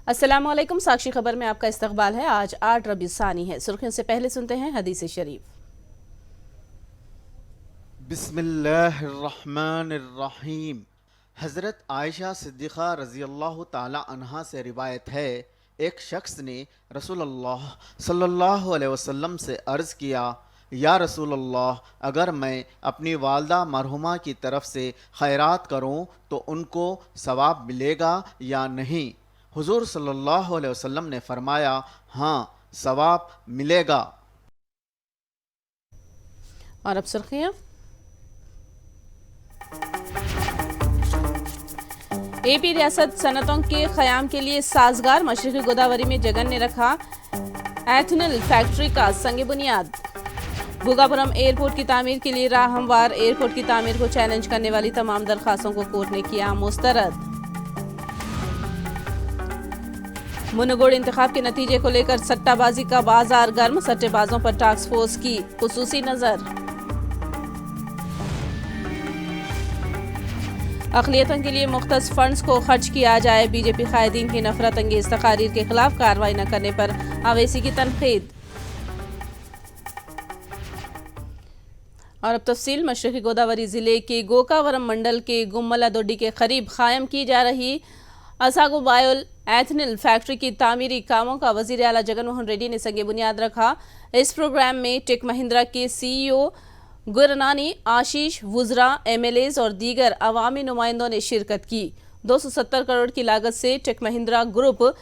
अस्सलाम वालेकुम। साक्षी खबर में आपका इस्तकबाल है। आज 8 रबी सानी है। सुर्खियों से पहले सुनते हैं हदीस शरीफ। बिस्मिल्लाहिर्रहमानिर्रहीम। हज़रत आयशा सिद्दीक़ा रज़ी अल्लाह ताला अन्हा से रिवायत है, एक शख्स ने रसूलुल्लाह सल्लल्लाहु अलैहि वसल्लम से अर्ज़ किया, या रसूलुल्लाह, अगर मैं अपनी वालदा मरहुमा की तरफ से खैरात करूं तो उनको सवाब मिलेगा या नहीं? हुज़ूर सल्लल्लाहु अलैहि वसल्लम ने फरमाया, हाँ, सवाब मिलेगा। और अब सुर्खियां। एपी रियासत सनतों के क़याम के लिए साजगार। मशरक़ी गोदावरी में जगन ने रखा एथनल फैक्ट्री का संग बुनियाद। भोगापुरम एयरपोर्ट की तामीर के लिए राह हमवार। एयरपोर्ट की तामीर को चैलेंज करने वाली तमाम दरख्वास्तों को कोर्ट ने किया मुस्तरद। मुनगोड़ इंतखाब के नतीजे को लेकर सट्टाबाजी का बाजार गर्म। सट्टेबाजों पर टास्क फोर्स की खुसूसी नजर। अक़लियतों के लिए मुख्तस फंड्स को खर्च किया जाए। बीजेपी कायदीन की नफरत अंगेज तकारीर के खिलाफ कार्रवाई न करने पर अवैसी की तनकीद। और अब तफसील। मशरक़ी गोदावरी जिले के गोकावरम मंडल के गुम्मला दोड्डी के करीब कायम की जा रही असागो बायोल एथनल फैक्ट्री की तामीरी कामों का वज़ीर आला जगनमोहन रेड्डी ने संगे बुनियाद रखा। इस प्रोग्राम में टेक महिंद्रा के CEO गुरनानी, आशीष, वुज़रा, MLAs और दीगर अवामी नुमाइंदों ने शिरकत की। 270 करोड़ की लागत से tech Mahindra group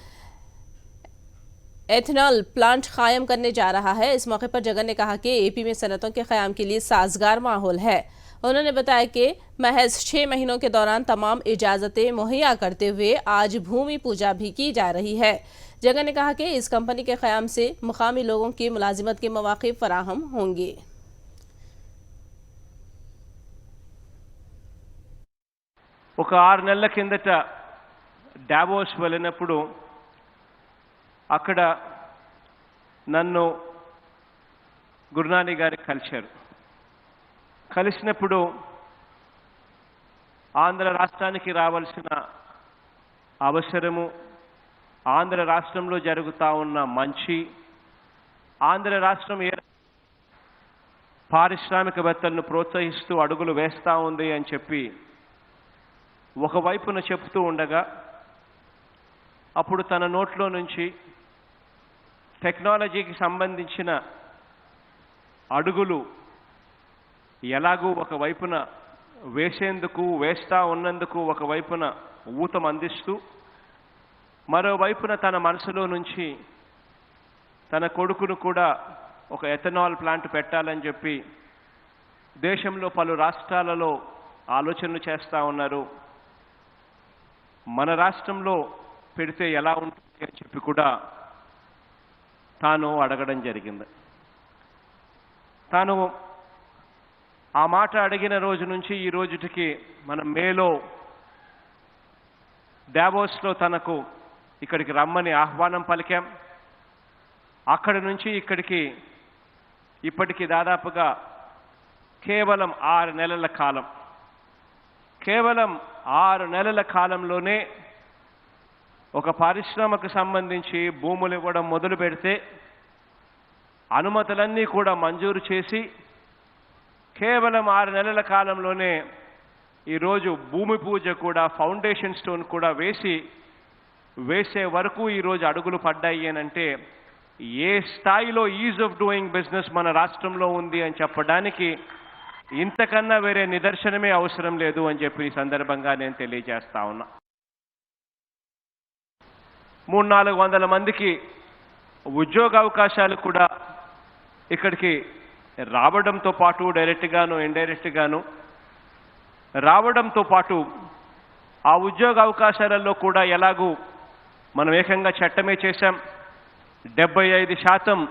ethanol plant कायम करने जा रहा है। इस मौके पर जगन ने कहा कि एपी में सनतों के क़याम के लिए साजगार माहौल है। उन्होंने बताया कि महज 6 महीनों के दौरान तमाम इजाज़तें मुहैया करते हुए आज भूमि पूजा भी की जा रही है। जगन ने कहा कि इस कंपनी के क़याम से मुकामी लोगों की मुलाजिमत के मौक़े फराहम होंगे। ఒక 6 నెలల కిందట డావోస్ వెళ్ళినప్పుడు అక్కడ నన్ను గురునాని గారు కలిసినప్పుడు ఆంధ్ర రాష్ట్రానికి రావాల్సిన అవసరము, ఆంధ్ర రాష్ట్రంలో జరుగుతూ ఉన్న మంచి, ఆంధ్ర రాష్ట్రం ఏ పారిశ్రామికవేత్తలను ప్రోత్సహిస్తూ అడుగులు వేస్తూ ఉంది అని చెప్పి ఒకవైపున చెప్తూ ఉండగా అప్పుడు తన నోట్లో నుంచి టెక్నాలజీకి సంబంధించిన అడుగులు ఎలాగూ ఒకవైపున వేస్తూ ఉన్నందుకు ఒకవైపున ఊతం అందిస్తూ మరోవైపున తన మనసులో నుంచి తన కొడుకును కూడా ఒక ఎథనాల్ ప్లాంట్ పెట్టాలని చెప్పి దేశంలో పలు రాష్ట్రాలలో ఆలోచనలు చేస్తూ ఉన్నారు. మన రాష్ట్రంలో పెడితే ఎలా ఉంటుంది అని చెప్పి కూడా తాను అడగడం జరిగింది. తాను ఆ మాట అడిగిన రోజు నుంచి ఈ రోజుటికి మనం మేలో డావోస్లో తనకు ఇక్కడికి రమ్మని ఆహ్వానం పలికాం. అక్కడి నుంచి ఇక్కడికి ఇప్పటికి దాదాపుగా కేవలం 6 నెలల కాలం, కేవలం 6 నెలల కాలంలోనే ఒక పరిశ్రమకు సంబంధించి భూములు ఇవ్వడం మొదలు పెడితే అనుమతులన్నీ కూడా మంజూరు చేసి కేవలం 6 నెలల కాలంలోనే ఈరోజు భూమి పూజ కూడా, ఫౌండేషన్ స్టోన్ కూడా వేసే వరకు ఈరోజు అడుగులు పడ్డాయి అని అంటే ఏ స్థాయిలో ఈజ్ ఆఫ్ డూయింగ్ బిజినెస్ మన రాష్ట్రంలో ఉంది అని చెప్పడానికి ఇంతకన్నా వేరే నిదర్శనమే అవసరం లేదు అని చెప్పి ఈ సందర్భంగా నేను తెలియజేస్తా ఉన్నా. 300-400 మందికి ఉద్యోగ అవకాశాలు కూడా ఇక్కడికి రావడంతో పాటు డైరెక్ట్గాను ఇండైరెక్ట్గాను రావడంతో పాటు ఆ ఉద్యోగ అవకాశాలలో కూడా ఎలాగూ మనం ఏకంగా చట్టమే చేశాం. 75%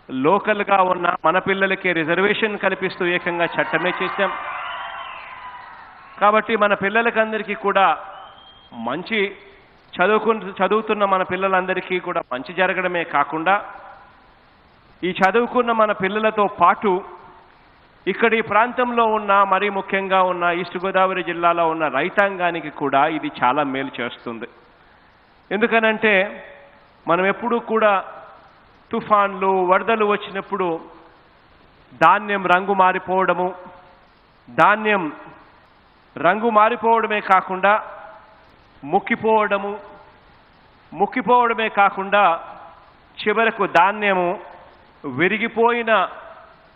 లోకల్గా ఉన్న మన పిల్లలకి రిజర్వేషన్ కల్పిస్తూ ఏకంగా చట్టమే చేశాం. కాబట్టి మన పిల్లలకందరికీ కూడా మంచి చదువుతున్న మన పిల్లలందరికీ కూడా మంచి జరగడమే కాకుండా ఈ చదువుకున్న మన పిల్లలతో పాటు ఇక్కడ ఈ ప్రాంతంలో ఉన్న, మరీ ముఖ్యంగా ఉన్న ఈస్ట్ గోదావరి జిల్లాలో ఉన్న రైతాంగానికి కూడా ఇది చాలా మేలు చేస్తుంది. ఎందుకనంటే మనం ఎప్పుడూ కూడా తుఫాన్లు వరదలు వచ్చినప్పుడు ధాన్యం రంగు మారిపోవడమే కాకుండా ముక్కిపోవడమే కాకుండా చివరకు ధాన్యము విరిగిపోయిన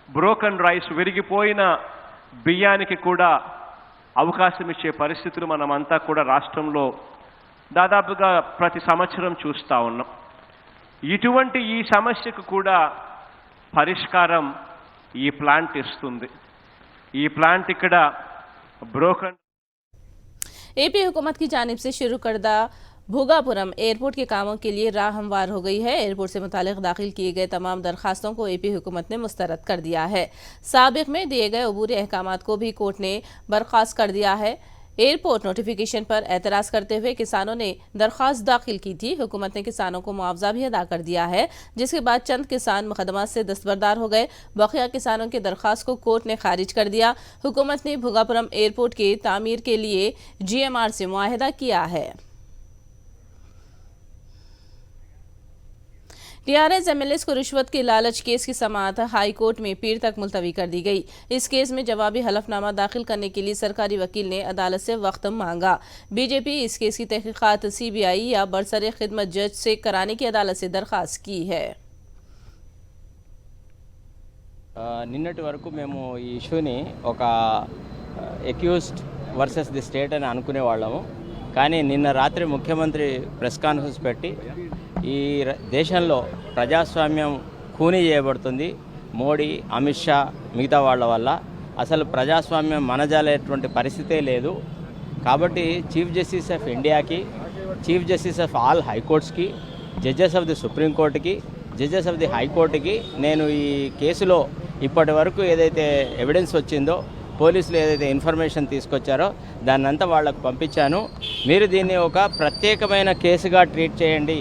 బ్రోకన్ రైస్, విరిగిపోయిన బియ్యానికి కూడా అవకాశం ఇచ్చే పరిస్థితులు మనమంతా కూడా రాష్ట్రంలో దాదాపుగా ప్రతి సంవత్సరం చూస్తూ ఉన్నాం. ఇటువంటి ఈ సమస్యకు కూడా పరిష్కారం ఈ ప్లాంట్ ఇస్తుంది. ఈ ప్లాంట్ ఇక్కడ బ్రోకన్ एपी हुकूमत की जानिब से शुरू करदा भोगापुरम एयरपोर्ट के कामों के लिए राह हमवार हो गई है। एयरपोर्ट से मुतालिक दाखिल किए गए तमाम दरखास्तों को एपी हुकूमत ने मुस्तरद कर दिया है। साबिक में दिए गए अबूरी अहकामात को भी कोर्ट ने बर्खास्त कर दिया है। एयरपोर्ट नोटिफिकेशन पर एतराज करते हुए किसानों ने दरख्वास्त दाखिल की थी। हुकूमत ने किसानों को मुआवजा भी अदा कर दिया है, जिसके बाद चंद किसान मुकदमा से दस्तबरदार हो गए। बकिया किसानों की दरख्वास्त को कोर्ट ने खारिज कर दिया। हुकूमत ने भोगापुरम एयरपोर्ट के तामीर के लिए GMR से मुआहिदा किया है। टीआरएस एमएलएस को रिश्वत के लालच केस की समाअत हाई कोर्ट में पीर तक मुलतवी कर दी गई। इस केस में जवाबी हलफनामा दाखिल करने के लिए सरकारी वकील ने अदालत से वक्त मांगा। बीजेपी इस केस की तहकीकात CBI या बरसरे खिदमत जज से कराने की अदालत से दरख्वास्त की है। నిన్నటి వరకు మేము ఈ ఇష్యూని ఒక అక్యూజ్డ్ వర్సెస్ ది స్టేట్ అని అనుకునేవాళ్ళము. కానీ నిన్న రాత్రి ముఖ్యమంత్రి ప్రెస్ కాన్ఫరెన్స్ పెట్టి ఈ దేశంలో ప్రజాస్వామ్యం ఖూనీ చేయబడుతుంది, మోడీ, అమిత్ షా, మిగతా వాళ్ళ వల్ల అసలు ప్రజాస్వామ్యం మనజాలేటువంటి పరిస్థితే లేదు. కాబట్టి చీఫ్ జస్టిస్ ఆఫ్ ఇండియాకి, చీఫ్ జస్టిస్ ఆఫ్ ఆల్ హైకోర్ట్స్కి, జడ్జెస్ ఆఫ్ ది సుప్రీంకోర్టుకి, జడ్జెస్ ఆఫ్ ది హైకోర్టుకి నేను ఈ కేసులో ఇప్పటి వరకు ఏదైతే ఎవిడెన్స్ వచ్చిందో, పోలీసులు ఏదైతే ఇన్ఫర్మేషన్ తీసుకొచ్చారో దాన్నంతా వాళ్ళకు పంపించాను. మీరు దీన్ని ఒక ప్రత్యేకమైన కేసుగా ట్రీట్ చేయండి.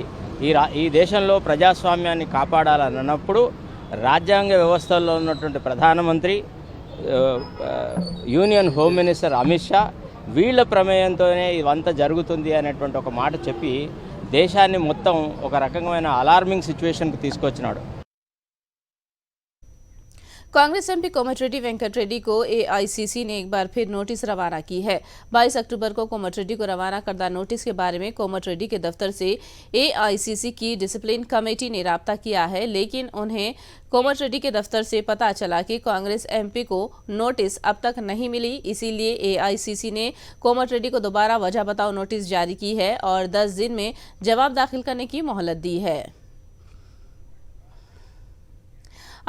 ఈ దేశంలో ప్రజాస్వామ్యాన్ని కాపాడాలన్నప్పుడు రాజ్యాంగ వ్యవస్థల్లో ఉన్నటువంటి ప్రధానమంత్రి, union home minister Amit Shah వీళ్ళ ప్రమేయంతోనే ఇవంతా జరుగుతుంది అనేటువంటి ఒక మాట చెప్పి దేశాన్ని మొత్తం ఒక రకమైన అలార్మింగ్ సిచ్యువేషన్కి తీసుకొచ్చినాడు. कांग्रेस एमपी कोमटिरेड्डी वेंकट रेड्डी को AICC ने एक बार फिर नोटिस रवाना की है। 22 अक्टूबर को कोमटिरेड्डी को रवाना करदा नोटिस के बारे में कोमटिरेड्डी के दफ्तर से AICC की डिसिप्लिन कमेटी ने राब्ता किया है, लेकिन उन्हें कोमटिरेड्डी के दफ्तर से पता चला कि कांग्रेस MP को नोटिस अब तक नहीं मिली। इसीलिए AICC ने कोमटिरेड्डी को दोबारा वजह बताओ नोटिस जारी की है और 10 दिन में जवाब दाखिल करने की मोहलत दी है।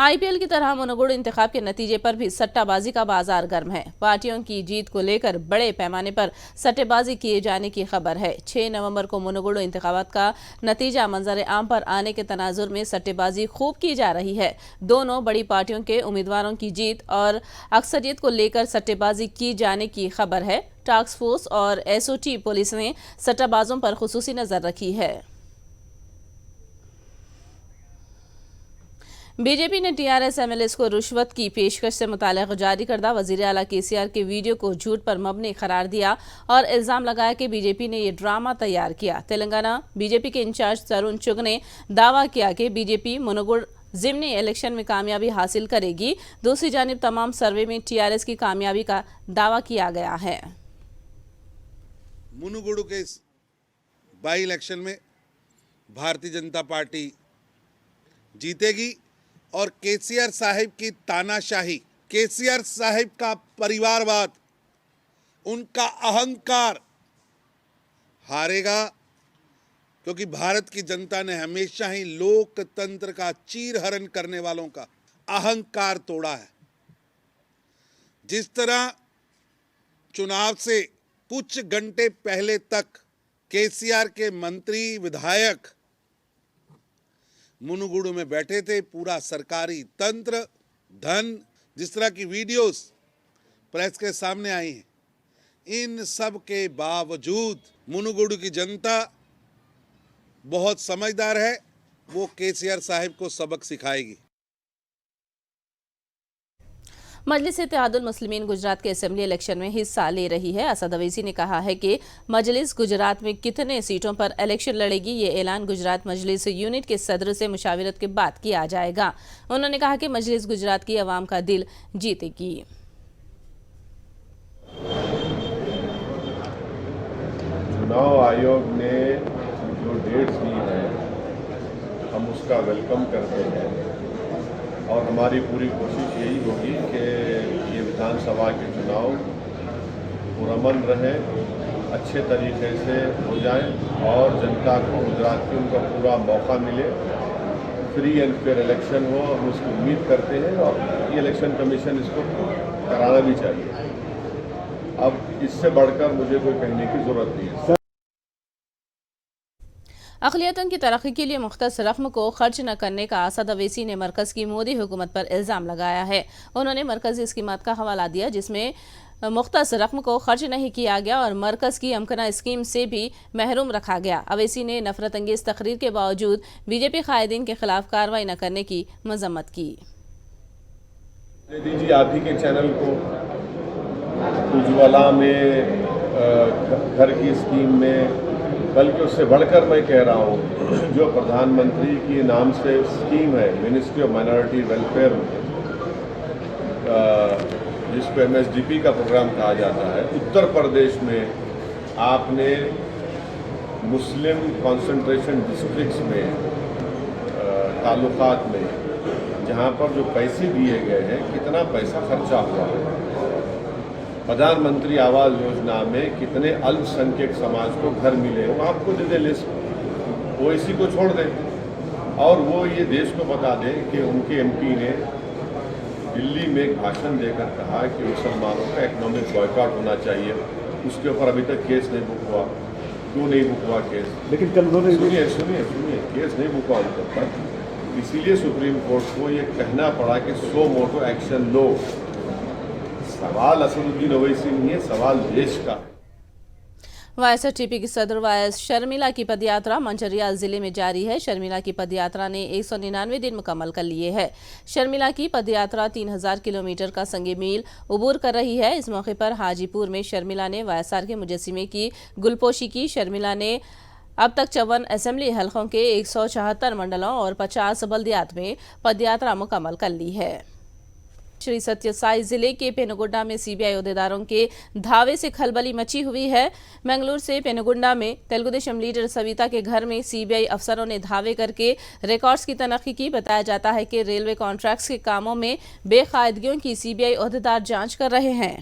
IPL की तरह मुनगुड़ इंतखाब के नतीजे पर भी सट्टाबाजी का बाजार गर्म है। पार्टियों की जीत को लेकर बड़े पैमाने पर सट्टेबाजी किए जाने की खबर है। 6 नवंबर को मुनगुड़ इंतखाबात का नतीजा मंजर आम पर आने के तनाजुर में सट्टेबाजी खूब की जा रही है। दोनों बड़ी पार्टियों के उम्मीदवारों की जीत और अक्सरियत को लेकर सट्टेबाजी की जाने की खबर है। टास्क फोर्स और SOT पुलिस ने सट्टाबाजों पर खुसूसी नजर रखी है। बीजेपी ने TRS MLS को रिश्वत की पेशकश से मुताल्लिक़ जारी करदा वज़ीर आला KCR के वीडियो को झूठ पर मबनी करार दिया और इल्ज़ाम लगाया कि बीजेपी ने ये ड्रामा तैयार किया। तेलंगाना बीजेपी के इंचार्ज तरुण चुग ने दावा किया कि बीजेपी मुनगुड़ ज़िमनी इलेक्शन में कामयाबी हासिल करेगी। दूसरी जानिब तमाम सर्वे में TRS की कामयाबी का दावा किया गया है। मुनुगुडु के बाई इलेक्शन में भारतीय जनता पार्टी जीतेगी और केसीआर साहिब की तानाशाही, केसीआर साहिब का परिवारवाद, उनका अहंकार हारेगा, क्योंकि भारत की जनता ने हमेशा ही लोकतंत्र का चीरहरण करने वालों का अहंकार तोड़ा है। जिस तरह चुनाव से कुछ घंटे पहले तक केसीआर के मंत्री विधायक मुनुगुडु में बैठे थे, पूरा सरकारी तंत्र, धन, जिस तरह की वीडियोस प्रेस के सामने आई हैं, इन सब के बावजूद मुनुगुडु की जनता बहुत समझदार है, वो केसीआर साहिब को सबक सिखाएगी। मजलिस इत्तेहादुल मुस्लिमीन गुजरात के असेंबली इलेक्शन में हिस्सा ले रही है। असद अवैसी ने कहा है कि मजलिस गुजरात में कितने सीटों पर इलेक्शन लड़ेगी, ये ऐलान गुजरात मजलिस यूनिट के सदर से मुशावरत के बाद किया जाएगा। उन्होंने कहा कि मजलिस गुजरात की आवाम का दिल जीतेगी। चुनाव आयोग ने जो डेट्स दी है हम उसका वेलकम करते हैं और हमारी पूरी कोशिश यही होगी कि ये विधानसभा के चुनाव पुरअमन रहे, अच्छे तरीके से हो जाए और जनता को गुजरात की उनका पूरा मौका मिले, फ्री एंड फेयर इलेक्शन हो। हम उसकी उम्मीद करते हैं और ये इलेक्शन कमीशन इसको कराना भी चाहिए। अब इससे बढ़कर मुझे कोई कहने की ज़रूरत नहीं है। अक़लियतों की तरक्की के लिए मुख्तस रकम को खर्च न करने का असद अवैसी ने मरकज़ की मोदी हुकूमत पर इल्ज़ाम लगाया है। उन्होंने मरकज़ी स्कीमात का हवाला दिया जिसमें मुख्तस रकम को खर्च नहीं किया गया और मरकज़ की अमकना स्कीम से भी महरूम रखा गया। अवैसी ने नफरत अंगेज़ तकरीर के बावजूद बीजेपी कायदीन के खिलाफ कार्रवाई न करने की मजम्मत की। दे दीजिए आप ही के चैनल को, उज्ज्वला में, घर की स्कीम में, बल्कि उससे बढ़कर मैं कह रहा हूँ जो प्रधानमंत्री के नाम से स्कीम है मिनिस्ट्री ऑफ माइनॉरिटी वेलफेयर, जिसको MSDP का प्रोग्राम कहा जाता है, उत्तर प्रदेश में आपने मुस्लिम कॉन्सेंट्रेशन डिस्ट्रिक्ट्स में, ताल्लुकात में, जहाँ पर जो पैसे दिए गए हैं कितना पैसा खर्चा हुआ है, प्रधानमंत्री आवास योजना में कितने अल्पसंख्यक समाज को घर मिले, वो आपको दे दे लिस्ट, वो इसी को छोड़ दें और वो ये देश को बता दें कि उनके MP ने दिल्ली में एक भाषण देकर कहा कि मुसलमानों का इकोनॉमिक बॉयकॉट होना चाहिए। उसके ऊपर अभी तक केस नहीं बुक हुआ। क्यों नहीं बुक हुआ केस? लेकिन कल उन्होंने सुनिए केस नहीं बुक हुआ उनके ऊपर, इसीलिए सुप्रीम कोर्ट को ये कहना पड़ा कि सो मोटो एक्शन लो। सवाल असदुद्दीन ओवैसी नहीं है, सवाल देश का है। YSRTP की सदर वायस शर्मिला की पदयात्रा मंचरियाल जिले में जारी है। शर्मिला की पदयात्रा ने 199 दिन मुकम्मल कर लिए है। शर्मिला की पदयात्रा 3000 किलोमीटर का संगे मील उबूर कर रही है। इस मौके पर हाजीपुर में शर्मिला ने YSR के मुजस्सिमे की गुलपोशी की। शर्मिला ने अब तक 54 असेंबली हलकों के 174 मंडलों और 50 बल्दियात में पदयात्रा मुकम्मल कर ली है। श्री सत्यसाई जिले के पेनुगुंडा में CBI अहदेदारों के धावे से खलबली मची हुई है। मंगलूर से पेनुगुंडा में तेलुगुदेशम लीडर सविता के घर में CBI अफसरों ने धावे करके रिकॉर्ड्स की तनख्ही की। बताया जाता है कि रेलवे कॉन्ट्रैक्ट्स के कामों में बेकायदगियों की CBI अहदेदार जांच कर रहे हैं।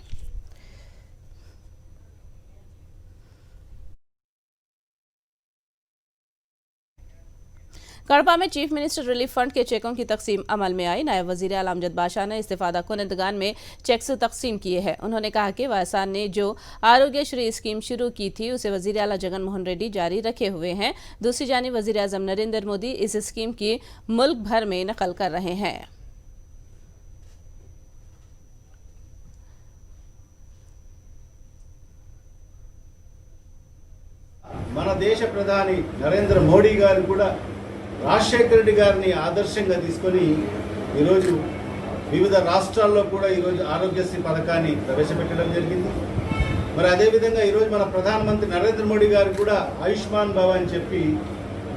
कड़पा में चीफ मिनिस्टर रिलीफ फंड के चेकों की तकसीम अमल में आई। नायब वजीर आला अमजद बादशाह ने इस्तिफादा कुनंदगान में चेक्स तकसीम किए हैं। उन्होंने कहा कि YSR ने जो आरोग्यश्री स्कीम शुरू की थी उसे वजीर आला जगन मोहन रेड्डी जारी रखे हुए हैं। दूसरी जानिब वजीर आजम नरेंद्र मोदी इस स्कीम की मुल्क भर में नकल कर रहे हैं। మన దేశ ప్రధాని నరేంద్ర మోడీ గారు కూడా రాజశేఖర రెడ్డి గారిని ఆదర్శంగా తీసుకొని ఈరోజు వివిధ రాష్ట్రాల్లో కూడా ఈరోజు ఆరోగ్యశ్రీ పథకాన్ని ప్రవేశపెట్టడం జరిగింది। మరి అదేవిధంగా ఈరోజు మన ప్రధానమంత్రి నరేంద్ర మోడీ గారు కూడా ఆయుష్మాన్ భవ అని చెప్పి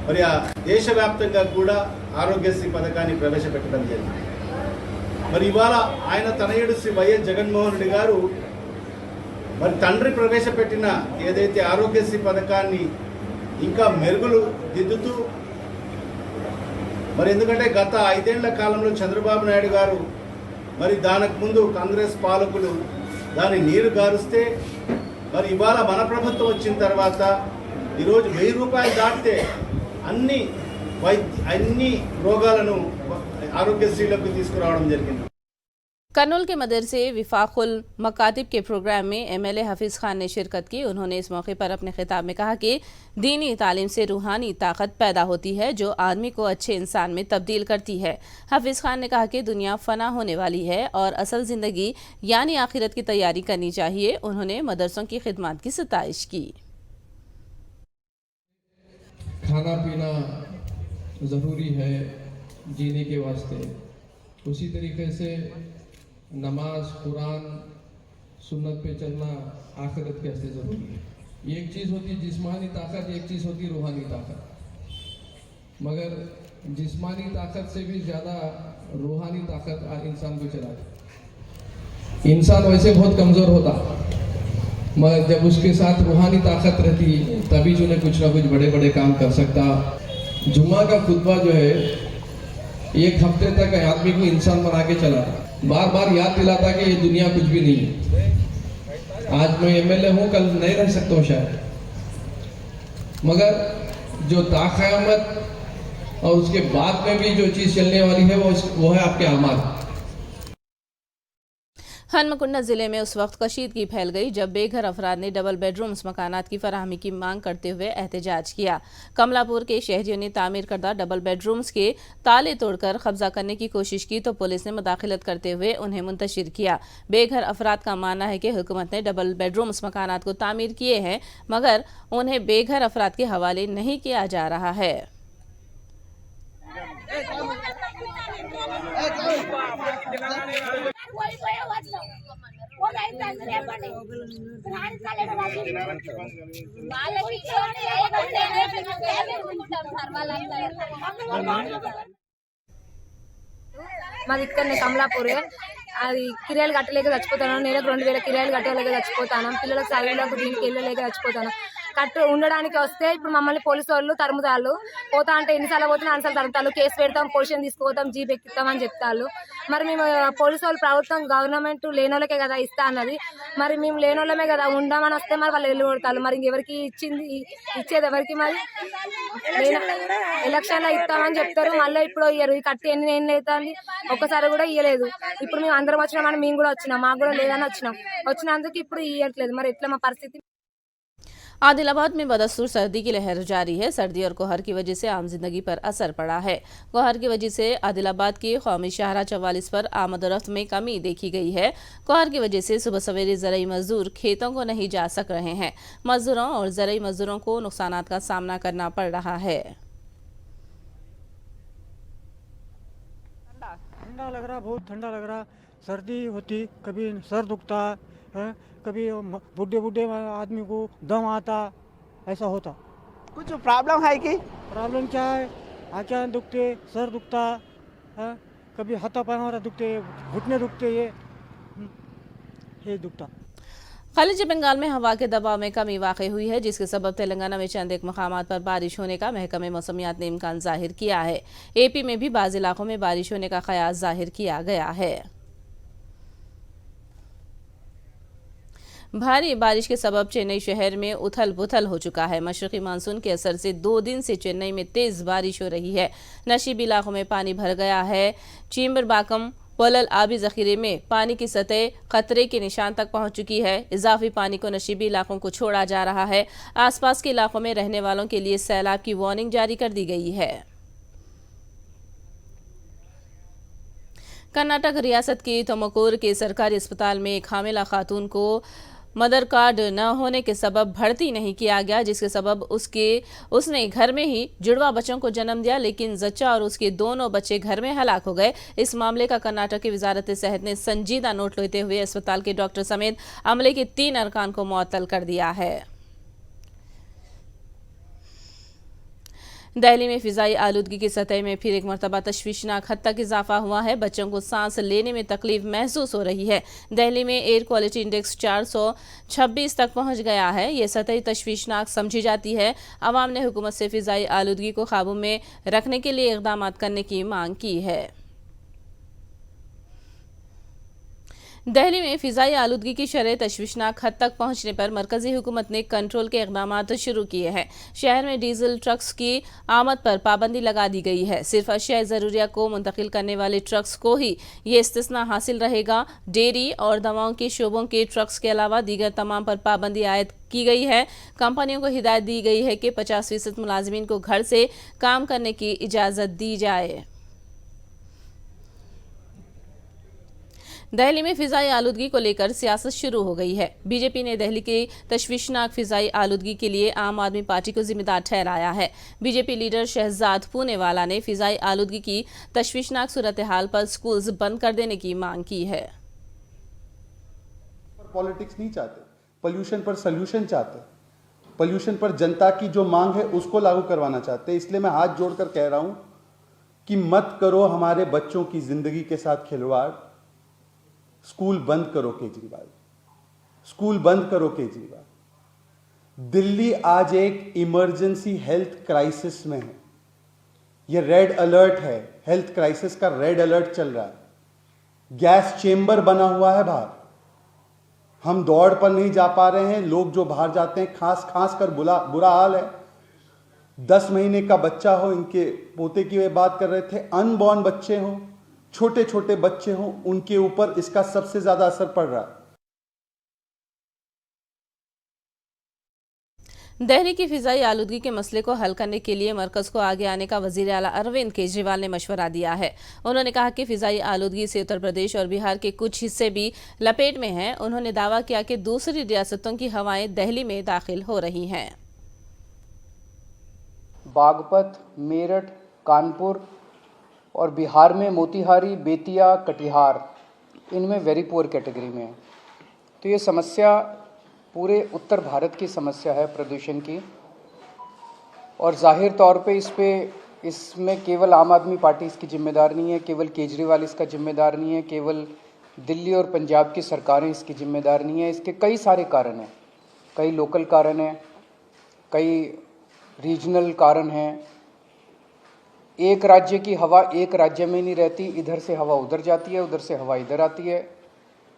మరి ఆ దేశవ్యాప్తంగా కూడా ఆరోగ్యశ్రీ పథకాన్ని ప్రవేశపెట్టడం జరిగింది। మరి ఇవాళ ఆయన తనయుడు శ్రీ వైఎస్ జగన్మోహన్ రెడ్డి గారు మరి తండ్రి ప్రవేశపెట్టిన ఏదైతే ఆరోగ్యశ్రీ పథకాన్ని ఇంకా మెరుగులు దిద్దుతూ మరి ఎందుకంటే గత 5 ఏళ్ల కాలంలో చంద్రబాబు నాయుడు గారు మరి దానికి ముందు కాంగ్రెస్ పాలకులు దాని నీరు గారుస్తే మరి ఇవాళ మన ప్రభుత్వం వచ్చిన తర్వాత ఈరోజు 1000 రూపాయలు దాటితే అన్ని రోగాలను ఆరోగ్యశ్రీలోకి తీసుకురావడం జరిగింది। कर्नूल के मदरसे विफाकुल मकातिब के प्रोग्राम में MLA हफीज़ खान ने शिरकत की। उन्होंने इस मौके पर अपने खिताब में कहा कि दीनी तालीम से रूहानी ताकत पैदा होती है जो आदमी को अच्छे इंसान में तब्दील करती है। हफीज़ खान ने कहा कि दुनिया फना होने वाली है और असल ज़िंदगी यानी आखिरत की तैयारी करनी चाहिए। उन्होंने मदरसों की खिदमत की सताइश की। खाना पीना ज़रूरी है जीने के वास्ते, उसी तरीके से नमाज, कुरान, सुन्नत पे चलना आखिरत के वास्ते ज़रूरी है। एक चीज़ होती जिस्मानी ताकत, एक चीज़ होती रूहानी ताकत। मगर जिस्मानी ताकत से भी ज़्यादा रूहानी ताकत इंसान को चलाती। इंसान वैसे बहुत कमज़ोर होता, मगर जब उसके साथ रूहानी ताकत रहती तभी जो कुछ ना कुछ बड़े बड़े काम कर सकता। जुम्मा का खुतबा जो है एक हफ्ते तक आदमी को इंसान बना के चला, बार बार याद दिलाता कि ये दुनिया कुछ भी नहीं है। आज मैं एमएलए हूँ, कल नहीं रह सकता हूँ शायद, मगर जो ताक़यामत और उसके बाद में भी जो चीज़ चलने वाली है वो है आपके अमाल। हनुमकुंडा जिले में उस वक्त कशीदगी फैल गई जब बेघर अफराद ने डबल बेडरूम्स मकानात की फराहमी की मांग करते हुए एहतजाज किया। कमलापुर के शहरियों ने तामीर करदा डबल बेडरूम्स के ताले तोड़कर कब्जा करने की कोशिश की तो पुलिस ने मुदाखलत करते हुए उन्हें मुंतशिर किया। बेघर अफराद का मानना है कि हुकूमत ने डबल बेडरूम्स मकानात को तामीर किए हैं, मगर उन्हें बेघर अफराद के हवाले नहीं किया जा रहा है। మాది ఇక్కడనే కమలాపూరే. అది కిరాయిలు కట్టలేక చచ్చిపోతాను. నెలకు 2000 కిరాయిలు కట్టలేక చచ్చిపోతాను. పిల్లలకు చదువులకు దీనికి వెళ్ళలేక చచ్చిపోతాను. ఉండడానికి వస్తే ఇప్పుడు మమ్మల్ని పోలీసు వాళ్ళు తరుముతాళ్ళు. పోతా అంటే ఎన్నిసార్లు పోతే అన్నిసార్లు తరుముతాళ్ళు. కేసు పెడతాం, పొజిషన్ తీసుకుపోతాం, జీప్ ఎక్కిస్తామని చెప్తాళ్ళు. మరి మేము పోలీసు వాళ్ళు ప్రభుత్వం గవర్నమెంట్ లేనోళ్ళకే కదా ఇస్తా అన్నది. మరి మేము లేనోళ్ళమే కదా ఉండమని వస్తే మరి వాళ్ళు వెళ్ళి కొడతారు. మరి ఇంకెవరికి ఇచ్చేది ఎవరికి? మరి ఎలక్షన్ లో ఇస్తామని చెప్తారు, మళ్ళీ ఇప్పుడు ఇయ్యరు. ఈ కట్టి ఎన్ని ఏళ్ళు అవుతుంది, ఒక్కసారి కూడా ఇయ్యలేదు. ఇప్పుడు మేము అందరం వచ్చినామని మేము కూడా వచ్చినాం, మాకు కూడా లేదని వచ్చినందుకు ఇప్పుడు ఇయ్యట్లేదు. మరి ఎట్లా మా పరిస్థితి? आदिलाबाद में बदस्तूर सर्दी की लहर जारी है। सर्दी और कोहर की वजह से आम जिंदगी पर असर पड़ा है। कोहर की वजह से आदिलाबाद की कौमी शाहरा 44 पर आमदोरफ्त में कमी देखी गई है। कोहर की वजह से सुबह सवेरे ज़रूरी मजदूर खेतों को नहीं जा सक रहे हैं। मजदूरों और ज़रूरी मजदूरों को नुकसानात का सामना करना पड़ रहा है। ठंडा लग रहा, बहुत ठंडा लग रहा। सर्दी होती, कभी सर दुखता है, कभी बुढ़े आदमी को दम आता, ऐसा होता। कुछ प्रॉब्लम है कि? प्रॉब्लम क्या है? आँखें दुखते, सर दुखता है, कभी हाथा पाँव दुखते, घुटने दुखते, ये दुखता। खलीज बंगाल में हवा के दबाव में कमी वाक़ई हुई है, जिसके सबब तेलंगाना में चंद एक मकामात पर बारिश होने का महकमे मौसमियात ने इम्कान जाहिर किया है। एपी में भी बाज़ इलाकों में बारिश होने का क़यास जाहिर किया गया है। भारी बारिश के सबब चेन्नई शहर में उथल पुथल हो चुका है। मशरक़ी मानसून के असर से 2 दिन से चेन्नई में तेज़ बारिश हो रही है। नशीबी इलाकों में पानी भर गया है। चीम्बरबाकम पोलल आबी ज़ख़ीरे में पानी की सतह खतरे के निशान तक पहुंच चुकी है। इजाफी पानी को नशीबी इलाकों को छोड़ा जा रहा है। आसपास के इलाकों में रहने वालों के लिए सैलाब की वार्निंग जारी कर दी गई है। कर्नाटक रियासत के तुमकुर के सरकारी अस्पताल में एक हामिला खातून को मदर कार्ड न होने के सबब भर्ती नहीं किया गया, जिसके सबब उसने घर में ही जुड़वा बच्चों को जन्म दिया, लेकिन जच्चा और उसके दोनों बच्चे घर में हलाक हो गए। इस मामले का कर्नाटक की वजारत सेहत ने संजीदा नोट लेते हुए अस्पताल के डॉक्टर समेत अमले के 3 अरकान को मुअत्तल कर दिया है। दिल्ली में फिजाई आलूदगी की सतह में फिर एक मरतबा तशवीशनाक हद तक इजाफा हुआ है। बच्चों को सांस लेने में तकलीफ महसूस हो रही है। दिल्ली में एयर क्वालिटी इंडेक्स 426 तक पहुंच गया है। ये सतह तशवीशनाक समझी जाती है। अवाम ने हुकूमत से फिजाई आलूदगी को काबू में रखने के लिए इक़दाम करने की मांग की है। दिल्ली में फिजाई आलूदगी की शरह तशवीशनाक हद तक पहुंचने पर मरकजी हुकूमत ने कंट्रोल के इक़दाम शुरू किए हैं। शहर में डीजल ट्रक्स की आमद पर पाबंदी लगा दी गई है। सिर्फ अशिया ज़रूरिया को मुंतकिल करने वाले ट्रक्स को ही ये इस्तिस्ना हासिल रहेगा। डेयरी और दवाओं के शोबों के ट्रक्स के अलावा दीगर तमाम पर पाबंदी आयद की गई है। कंपनियों को हिदायत दी गई है कि 50% मुलाजिमीन को घर से काम करने की इजाज़त दी जाए। दिल्ली में फिजाई आलूदगी को लेकर सियासत शुरू हो गई है। बीजेपी ने दिल्ली की तशवीशनाक फिजाई आलूदगी के लिए आम आदमी पार्टी को जिम्मेदार ठहराया है। बीजेपी लीडर शहजाद पूनेवाला ने फिजाई आलूदगी की तशवीशनाक सूरत हाल पर स्कूल्स बंद कर देने की मांग की है। पॉलिटिक्स नहीं चाहते, पोल्यूशन पर सोल्यूशन चाहते, पोल्यूशन पर जनता की जो मांग है उसको लागू करवाना चाहते हैं। इसलिए मैं हाथ जोड़कर कह रहा हूं कि मत करो हमारे बच्चों की जिंदगी के साथ खिलवाड़। स्कूल बंद करो केजरीवाल, स्कूल बंद करो केजरीवाल। दिल्ली आज एक इमरजेंसी हेल्थ क्राइसिस में है, ये रेड अलर्ट है, हेल्थ क्राइसिस का रेड अलर्ट चल रहा है। गैस चेंबर बना हुआ है बाहर, हम दौड़ पर नहीं जा पा रहे हैं। लोग जो बाहर जाते हैं खास कर बुरा हाल है। 10 महीने का बच्चा हो, इनके पोते की वे बात कर रहे थे, अनबॉर्न बच्चे हों, छोटे छोटे बच्चे हों, उनके ऊपर इसका सबसे ज्यादा असर पड़ रहा है। दिल्ली की फिजाई आलूदगी के मसले को हल करने के लिए मरकज को आगे आने का वजीर आला अरविंद केजरीवाल ने मशवरा दिया है। उन्होंने कहा कि फिजाई आलूदगी से उत्तर प्रदेश और बिहार के कुछ हिस्से भी लपेट में हैं। उन्होंने दावा किया कि दूसरी रियासतों की हवाएं दिल्ली में दाखिल हो रही हैं। बागपत, मेरठ, कानपुर और बिहार में मोतिहारी, बेतिया, कटिहार, इनमें वेरी पुअर कैटेगरी में है। तो ये समस्या पूरे उत्तर भारत की समस्या है प्रदूषण की, और जाहिर तौर पे इसमें केवल आम आदमी पार्टी इसकी जिम्मेदार नहीं है, केवल केजरीवाल इसका जिम्मेदार नहीं है, केवल दिल्ली और पंजाब की सरकारें इसकी जिम्मेदार नहीं है। इसके कई सारे कारण हैं, कई लोकल कारण हैं, कई रीजनल कारण हैं। एक राज्य की हवा एक राज्य में नहीं रहती, इधर से हवा उधर जाती है, उधर से हवा इधर आती है।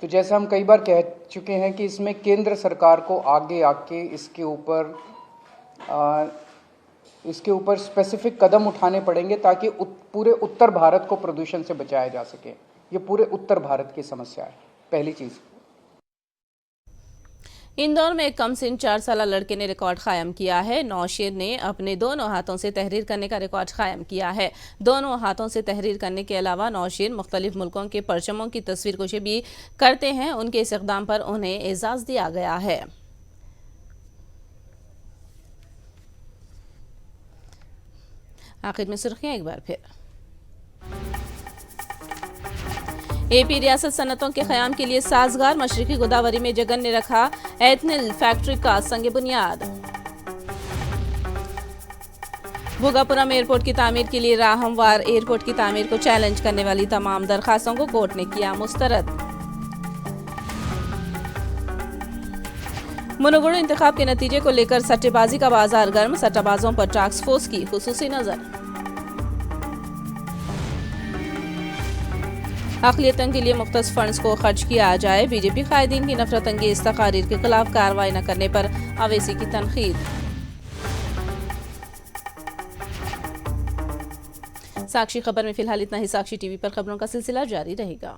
तो जैसा हम कई बार कह चुके हैं कि इसमें केंद्र सरकार को आगे आके इसके ऊपर स्पेसिफिक कदम उठाने पड़ेंगे ताकि पूरे उत्तर भारत को प्रदूषण से बचाया जा सके। ये पूरे उत्तर भारत की समस्या है, पहली चीज़। इंदौर में एक कमसिन 4 साला लड़के ने रिकॉर्ड कायम किया है। नौशेर ने अपने दोनों हाथों से तहरीर करने का रिकॉर्ड कायम किया है। दोनों हाथों से तहरीर करने के अलावा नौशेर मुख्तलिफ मुल्कों के परचमों की तस्वीर कुशी भी करते हैं। उनके इस इक़दाम पर उन्हें एजाज दिया गया है। आखिर में सुर्खियां एक बार फिर। एपी रियासत सनतों के क़याम के लिए साजगार। मशरकी गोदावरी में जगन ने रखा एथनिल फैक्ट्री का संग बुनियाद। भोगापुरम एयरपोर्ट की तामीर के लिए राह हमवार। एयरपोर्ट की तामीर को चैलेंज करने वाली तमाम दरखास्तों को कोर्ट ने किया मुस्तरद। मुनुगुड़ इंतखाब के नतीजे को लेकर सट्टेबाजी का बाजार गर्म। सट्टाबाजों पर टास्क फोर्स की खुसूसी नजर। अक़लियतों के लिए मुख्तस फंड्स को खर्च किया जाए। बीजेपी कायदीन की नफरत अंगेज तकारीर के खिलाफ कार्रवाई न करने पर अवैसी की तनकीद। साक्षी खबर में फिलहाल इतना ही। साक्षी टीवी पर खबरों का सिलसिला जारी रहेगा।